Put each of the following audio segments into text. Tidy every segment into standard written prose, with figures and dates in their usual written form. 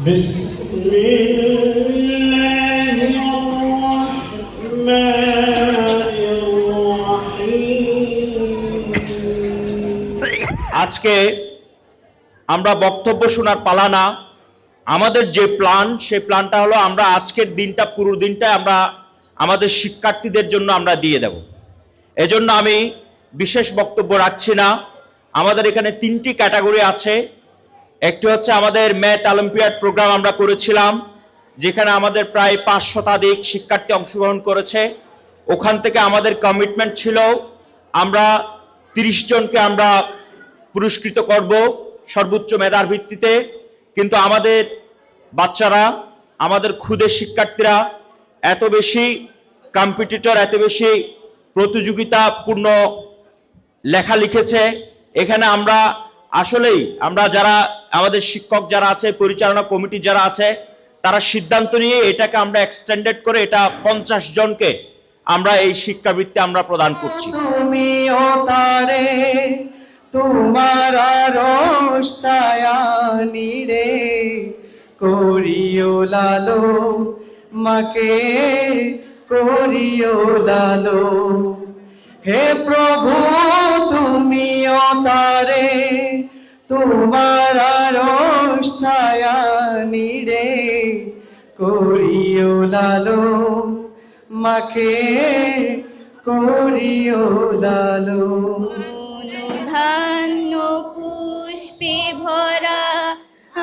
بسم الله الرحمن الرحيم। আজকে আমরা বক্তব্য শোনার পালা না, আমাদের যে প্ল্যান সেই প্ল্যানটা হলো আমরা আজকের দিনটা পুরো দিনটা আমরা আমাদের শিক্ষার্থীদের জন্য আমরা দিয়ে দেব। এজন্য আমি বিশেষ বক্তব্য রাখছি না। আমাদের এখানে তিনটি ক্যাটাগরি আছে। একটি হচ্ছে আমাদের ম্যাথ অলিম্পিয়াড প্রোগ্রাম আমরা করেছিলাম, যেখানে আমাদের প্রায় 5 শতাধিক শিক্ষার্থী অংশগ্রহণ করেছে। ওখান থেকে আমাদের কমিটমেন্ট ছিল আমরা 30 জনকে আমরা পুরস্কৃত করব সর্বোচ্চ মেধার ভিত্তিতে। কিন্তু আমাদের বাচ্চারা, আমাদের ক্ষুদে শিক্ষার্থীরা এত বেশি কম্পিটিটর, এত বেশি প্রতিযোগিতাপূর্ণ লেখা লিখেছে। এখানে আমরা আসলেই আমরা যারা আমাদের শিক্ষক যারা আছে, পরিচালনা কমিটি যারা আছে, তারা সিদ্ধান্ত নিয়ে এটাকে আমরা এক্সটেন্ডেড করে এটা 50 জনকে আমরা এই শিক্ষাবৃত্তি আমরা প্রদান করছি। তুমিও তারে তোমার আরশ ছায়া নিরে করিও লালো মাকে করিও লালো। হে প্রভু তুমিও তারে তোমার আরশ ছায়া নিরে করিও লালো মাকে করিও লালো। অনুধান্য পুষ্পে ভরা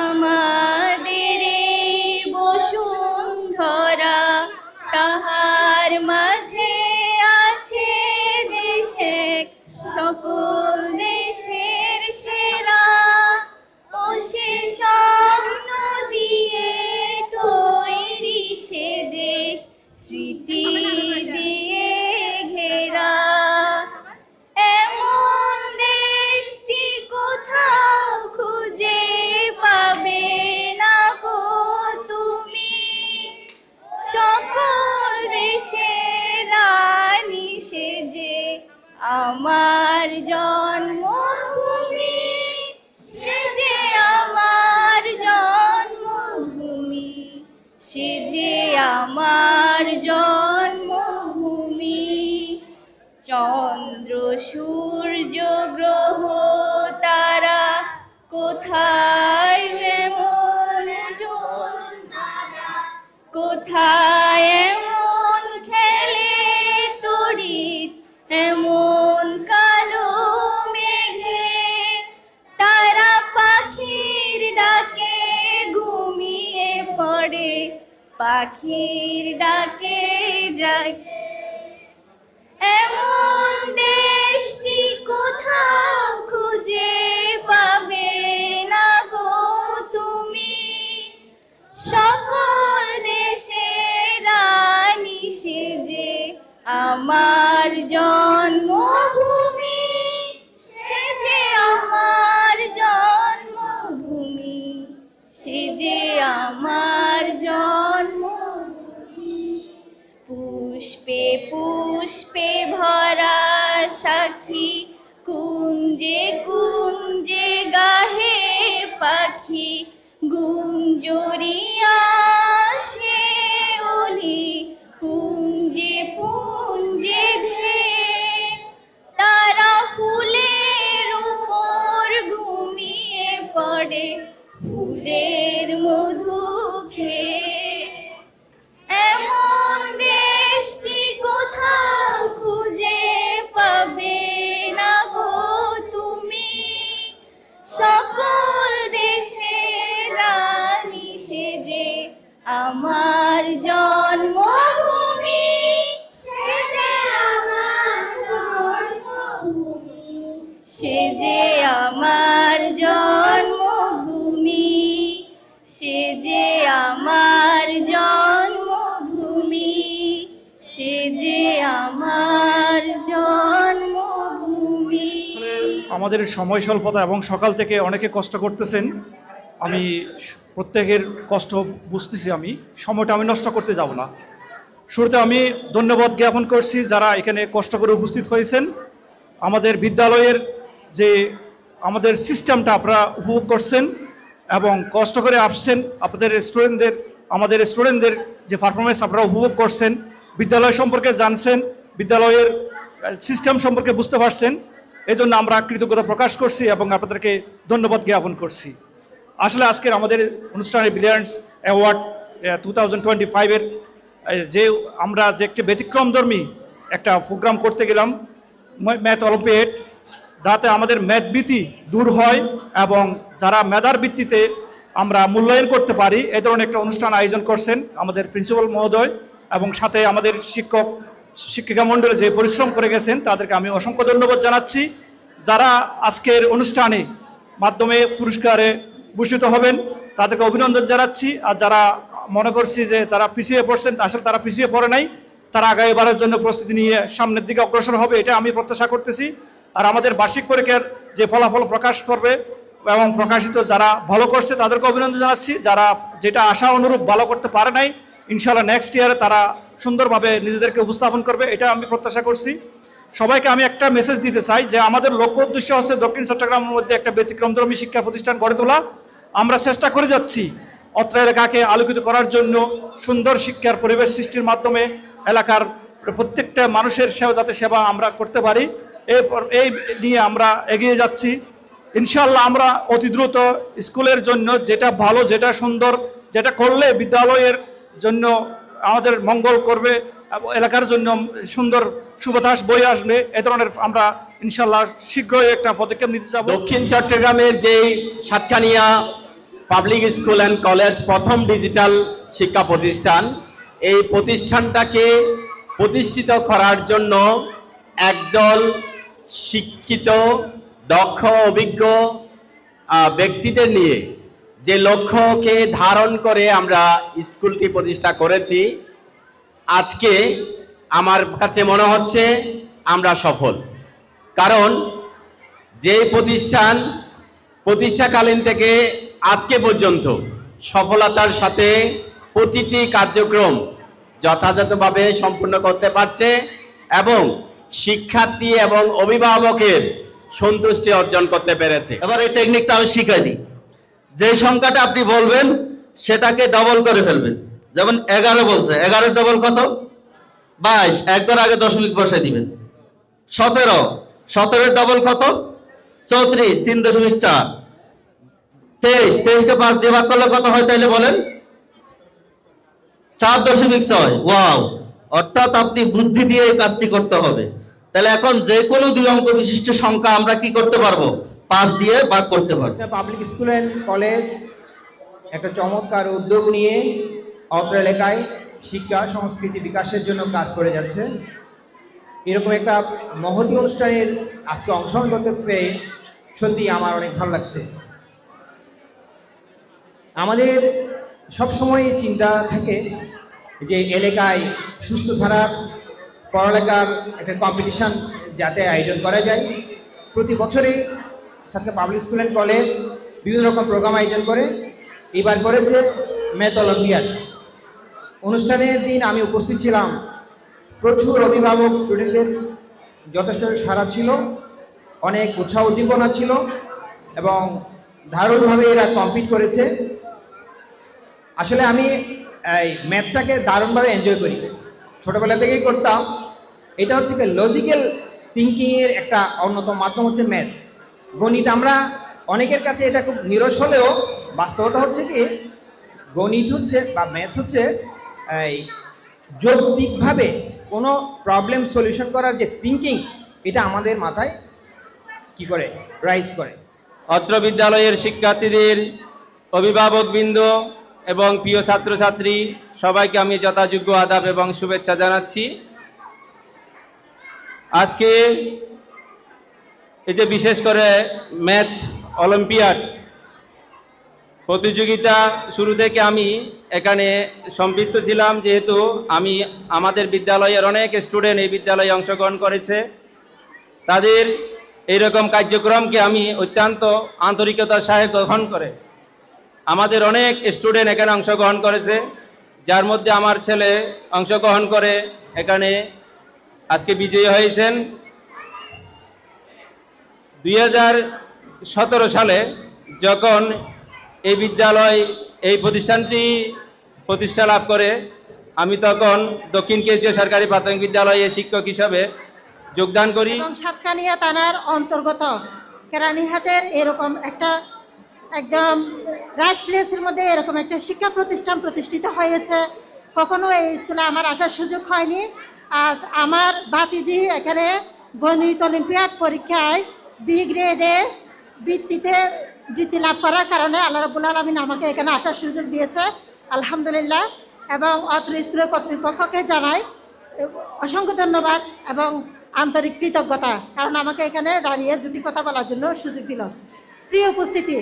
আমাদের এই বসুন্ধরা, তাহার মাঝে আছে দেশে সকল দেশের সেরা। ও সে স্বপ্ন দিয়ে তৈরি সে দেশ স্মৃতি দিয়ে ঘেরা। এমন দেশটি কোথাও খুঁজে পাবে না গো তুমি, সকল দেশের রানী সেজে আমার জন্মভূমি, সেজে আমার জন্মভূমি, সেজে আমার জন্মভূমি। চন্দ্র সূর্য গ্রহ তারা কোথায় এমন উজ্জ্বল তারা, কোথায় এমন খেলে তড়িৎ এমন কালো মেঘে। তারা পাখির ডাকে ঘুমিয়ে পড়ে, পাখির ডাকে জাগে। এমন দেশটি কোথাও খুঁজে পাবে না গো তুমি, সকল দেশের রানী সেজে আমার জন্মভূমি, সেজে আমার জন্মভূমি, সেজে আমার জন্মভূমি। পুষ্পে পুষ্পে ভরা সাথী কুঞ্জে কুঞ্জে গাহে পাখি, গুঞ্জরিয়া সে ওলি পুঞ্জে পুঞ্জে ধে। তারা ফুলের উপর ঘুমিয়ে পড়ে, ফুলের মধু খেয়ে। এমন দেশটি কোথাও খুঁজে পাবে না গো তুমি, সকল দেশের রানী সেজে আমার জন্মভূমি, সেজে আমার জন্মভূমি, সেজে আমার জন্মভূমি, সেজে আমার জন্মভূমি, সেজে আমার জন্মভূমি। আমাদের সময় স্বল্পতা এবং সকাল থেকে অনেকে কষ্ট করতেছেন, আমি প্রত্যেকের কষ্ট বুঝতেছি। আমি সময়টা আমি নষ্ট করতে যাব না। শুরুতে আমি ধন্যবাদ জ্ঞাপন করছি যারা এখানে কষ্ট করে উপস্থিত হয়েছেন। আমাদের বিদ্যালয়ের যে আমাদের সিস্টেমটা আপনারা উপভোগ করছেন এবং কষ্ট করে আসছেন। আমাদের স্টুডেন্টদের যে পারফরমেন্স আপনারা উপভোগ করছেন, বিদ্যালয় সম্পর্কে জানছেন, বিদ্যালয়ের সিস্টেম সম্পর্কে বুঝতে পারছেন, এই জন্য আমরা কৃতজ্ঞতা প্রকাশ করছি এবং আপনাদেরকে ধন্যবাদ জ্ঞাপন করছি। আসলে আজকের আমাদের অনুষ্ঠানে ব্রিলিয়ান্স অ্যাওয়ার্ড 2025-এর যে আমরা যে একটি ব্যতিক্রমধর্মী একটা প্রোগ্রাম করতে গেলাম, ম্যাথ অলিম্পিয়াড, যাতে আমাদের ম্যাথভীতি দূর হয় এবং যারা মেধার ভিত্তিতে আমরা মূল্যায়ন করতে পারি, এই ধরনের একটা অনুষ্ঠান আয়োজন করছেন আমাদের প্রিন্সিপাল মহোদয় এবং সাথে আমাদের শিক্ষিকা মণ্ডলী যে পরিশ্রম করে গেছেন তাদেরকে আমি অসংখ্য ধন্যবাদ জানাচ্ছি। যারা আজকের অনুষ্ঠানে মাধ্যমে পুরস্কারে ভূষিত হবেন তাদেরকে অভিনন্দন জানাচ্ছি। আর যারা মনে করছি যে তারা পিছিয়ে পড়ছেন, আসলে তারা পিছিয়ে পড়ে নাই, তারা আগামীবারের জন্য প্রস্তুতি নিয়ে সামনের দিকে অগ্রসর হবে, এটা আমি প্রত্যাশা করতেছি। আর আমাদের বার্ষিক পরীক্ষার যে ফলাফল প্রকাশ করবে এবং প্রকাশিত যারা ভালো করছে তাদেরকে অভিনন্দন জানাচ্ছি। যারা যেটা আশা অনুরূপ ভালো করতে পারে নাই, ইনশাআল্লাহ নেক্সট ইয়ারে তারা সুন্দরভাবে নিজেদেরকে উপস্থাপন করবে, এটা আমি প্রত্যাশা করছি। সবাইকে আমি একটা মেসেজ দিতে চাই যে আমাদের লক্ষ্য উদ্দেশ্য হচ্ছে দক্ষিণ চট্টগ্রামের মধ্যে একটা ব্যতিক্রমধর্মী শিক্ষা প্রতিষ্ঠান গড়ে তোলা। আমরা চেষ্টা করে যাচ্ছি অত্র এলাকাকে আলোকিত করার জন্য, সুন্দর শিক্ষার পরিবেশ সৃষ্টির মাধ্যমে এলাকার প্রত্যেকটা মানুষের যাতে সেবা আমরা করতে পারি, এই নিয়ে আমরা এগিয়ে যাচ্ছি। ইনশাআল্লাহ আমরা অতি দ্রুত স্কুলের জন্য যেটা ভালো, যেটা সুন্দর, যেটা করলে বিদ্যালয়ের জন্য আমাদের মঙ্গল করবে, এলাকার জন্য সুন্দর সুবাতাস বয়ে আসবে, এ ধরনের আমরা ইনশাআল্লাহ শীঘ্রই একটা পদক্ষেপ নিতে যাব। দক্ষিণ চট্টগ্রামের যে Satkania public school and college প্রথম ডিজিটাল শিক্ষা প্রতিষ্ঠান, এই প্রতিষ্ঠানটাকে প্রতিষ্ঠিত করার জন্য একদল শিক্ষিত, দক্ষ, অভিজ্ঞ ব্যক্তিদের নিয়ে যে লক্ষ্যকে ধারণ করে আমরা স্কুলটি প্রতিষ্ঠা করেছি, আজকে আমার কাছে মনে হচ্ছে আমরা সফল। কারণ যে প্রতিষ্ঠান প্রতিষ্ঠাকালীন থেকে আজকে পর্যন্ত সফলতার সাথে প্রতিটি কার্যক্রম যথাযথভাবে সম্পূর্ণ করতে পারছে এবং শিক্ষার্থী এবং অভিভাবকের সন্তুষ্টি অর্জন করতে পেরেছে। এবার এই টেকনিকটা আমি শিখাই দিই। যে সংখ্যাটা আপনি বলবেন সেটাকে ডবল করে ফেলবেন। যেমন 11 বলছে, 11 ডবল কত? 22, একবার আগে দশমিক বসাই দিবেন। 17, 17 ডবল কত? 34, 3.4। 23, 23কে 5 দিয়ে ভাগ করলে কত হয় তাইলে বলেন? 4.6। ওয়াও! অর্থাৎ আপনি বুদ্ধি দিয়ে এই কাজটি করতে হবে। তাহলে এখন যে কোনো 2 অঙ্ক বিশিষ্ট সংখ্যা আমরা কি করতে পারবো? 5 দিয়ে ভাগ করতে পারবো। পাবলিক স্কুল অ্যান্ড কলেজ একটা চমৎকার উদ্যোগ নিয়ে অত্র এলাকায় শিক্ষা সংস্কৃতি বিকাশের জন্য কাজ করে যাচ্ছে। এরকম একটা মহতী অনুষ্ঠানের আজকে অংশগ্রহণ করতে পেরে সত্যি আমার অনেক ভালো লাগছে। আমাদের সবসময় চিন্তা থাকে যে এলাকায় সুস্থ ধারার পড়ালেখার একটা কম্পিটিশান যাতে আয়োজন করা যায়। প্রতি বছরই Satkhira public school and college বিভিন্ন রকম প্রোগ্রাম আয়োজন করে। এবার করেছে ম্যাথ অলিম্পিয়াড। অনুষ্ঠানের দিন আমি উপস্থিত ছিলাম। প্রচুর অভিভাবক, স্টুডেন্টদের যথেষ্ট সাড়া ছিল, অনেক উৎসাহ উদ্দীপনা ছিল এবং দারুণভাবে এরা কম্পিট করেছে। আসলে আমি এই ম্যাথটাকে দারুণভাবে এনজয় করি, ছোটোবেলা থেকেই করতাম। এটা হচ্ছে কি লজিক্যাল থিঙ্কিংয়ের একটা অন্যতম মাধ্যম হচ্ছে ম্যাথ, গণিত। আমরা অনেকের কাছে এটা খুব নিরস হলেও বাস্তবতা হচ্ছে কি গণিত হচ্ছে বা ম্যাথ হচ্ছে এই যৌক্তিকভাবে কোনো প্রবলেম সলিউশন করার যে থিঙ্কিং, এটা আমাদের মাথায় কি করে রাইজ করে। অত্র বিদ্যালয়ের শিক্ষার্থীদের, অভিভাবকবৃন্দ এবং প্রিয় ছাত্রছাত্রী সবাইকে আমি যথাযোগ্য আদাব এবং শুভেচ্ছা জানাচ্ছি। আজকে এই যে বিশেষ করে ম্যাথ অলিম্পিয়াড প্রতিযোগিতা শুরু থেকে আমি এখানে সম্পৃক্ত ছিলাম, যেহেতু আমাদের বিদ্যালয়ের অনেক স্টুডেন্ট এই বিদ্যালয়ে অংশগ্রহণ করেছে। তাদের এইরকম কার্যক্রমকে আমি অত্যন্ত আন্তরিকতার সাথে গ্রহণ করে আমাদের অনেক স্টুডেন্ট এখানে অংশগ্রহণ করেছে, যার মধ্যে আমার ছেলে অংশগ্রহণ করে এখানে আজকে বিজয়ী হয়েছেন। 2017 সালে যখন এই বিদ্যালয়, এই প্রতিষ্ঠানটি প্রতিষ্ঠা লাভ করে আমি তখন দক্ষিণ কেন্দ্রীয় সরকারি প্রাথমিক বিদ্যালয়ে শিক্ষক হিসাবে যোগদান করি। এবং সাতকানিয়া থানার অন্তর্গত কেরানীহাটের এরকম একটা একদম রাইট প্লেসের মধ্যে এরকম একটা শিক্ষা প্রতিষ্ঠান প্রতিষ্ঠিত হয়েছে। কখনো এই স্কুলে আমার আসার সুযোগ হয়নি। আজ আমার ভাতিজি এখানে গণিত অলিম্পিয়াড পরীক্ষায় বি গ্রেডে বৃত্তি লাভ করার কারণে আল্লাহ রাব্বুল আলামিন আমাকে এখানে আসার সুযোগ দিয়েছে, আলহামদুলিল্লাহ। এবং অত্র স্কুলের কর্তৃপক্ষকে জানাই অসংখ্য ধন্যবাদ এবং আন্তরিক কৃতজ্ঞতা, কারণ আমাকে এখানে দাঁড়িয়ে দুটি কথা বলার জন্য সুযোগ দিল। প্রিয় উপস্থিতি,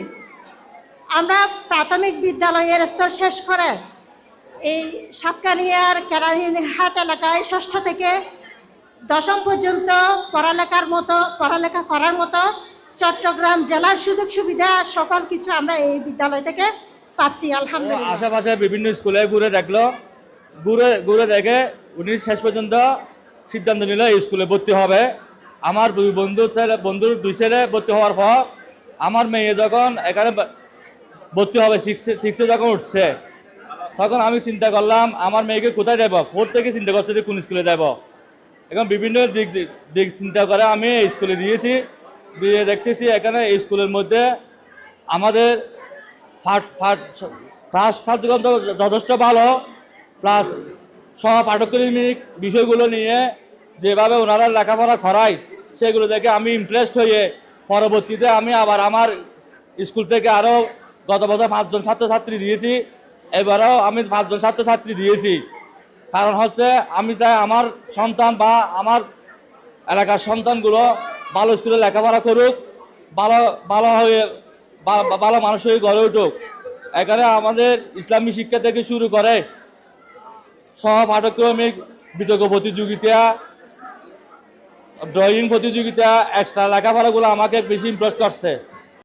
আমরা প্রাথমিক বিদ্যালয়ের স্তর শেষ করে এই সাতকানিয়ার কেরানীহাট এলাকায় 6ষ্ঠ থেকে 10ম পর্যন্ত পড়ালেখা করার মতো চট্টগ্রাম জেলার সুযোগ সুবিধা সকল কিছু আমরা এই বিদ্যালয় থেকে পাচ্ছি, আলহামদুলিল্লাহ। আশেপাশে বিভিন্ন স্কুলে ঘুরে দেখলো, ঘুরে দেখে উনি শেষ পর্যন্ত সিদ্ধান্ত নিল এই স্কুলে ভর্তি হবে। আমার বন্ধুর 2 ছেলে ভর্তি হওয়ার পর আমার মেয়ে যখন এখানে ভর্তি হবে 6-এ যখন উঠছে, তখন আমি চিন্তা করলাম আমার মেয়েকে কোথায় দেবো। 4 থেকে চিন্তা করছে যে কোন স্কুলে দেবো। এখন বিভিন্ন দিক চিন্তা করে আমি এই স্কুলে দিয়ে দেখতেছি এখানে এই স্কুলের মধ্যে আমাদের ক্লাস কার্যক্রম যথেষ্ট ভালো, প্লাস পাঠ্যক্রমিক বিষয়গুলো নিয়ে যেভাবে ওনারা লেখাপড়া করায় সেগুলো দেখে আমি ইমপ্রেসড হয়ে পরবর্তীতে আমি আবার আমার স্কুল থেকে আরও গত বছর 5 জন ছাত্রছাত্রী দিয়েছি, এবারেও আমি 5 জন ছাত্রছাত্রী দিয়েছি। কারণ হচ্ছে আমি চাই আমার সন্তান বা আমার এলাকার সন্তানগুলো ভালো স্কুলে লেখাপড়া করুক, ভালো মানুষ হয়ে গড়ে উঠুক। এখানে আমাদের ইসলামী শিক্ষা থেকে শুরু করে পাঠ্যক্রমিক বিতর্ক প্রতিযোগিতা, ড্রয়িং প্রতিযোগিতা, এক্সট্রা লেখাপড়াগুলো আমাকে বেশি ইমপ্রেস করছে।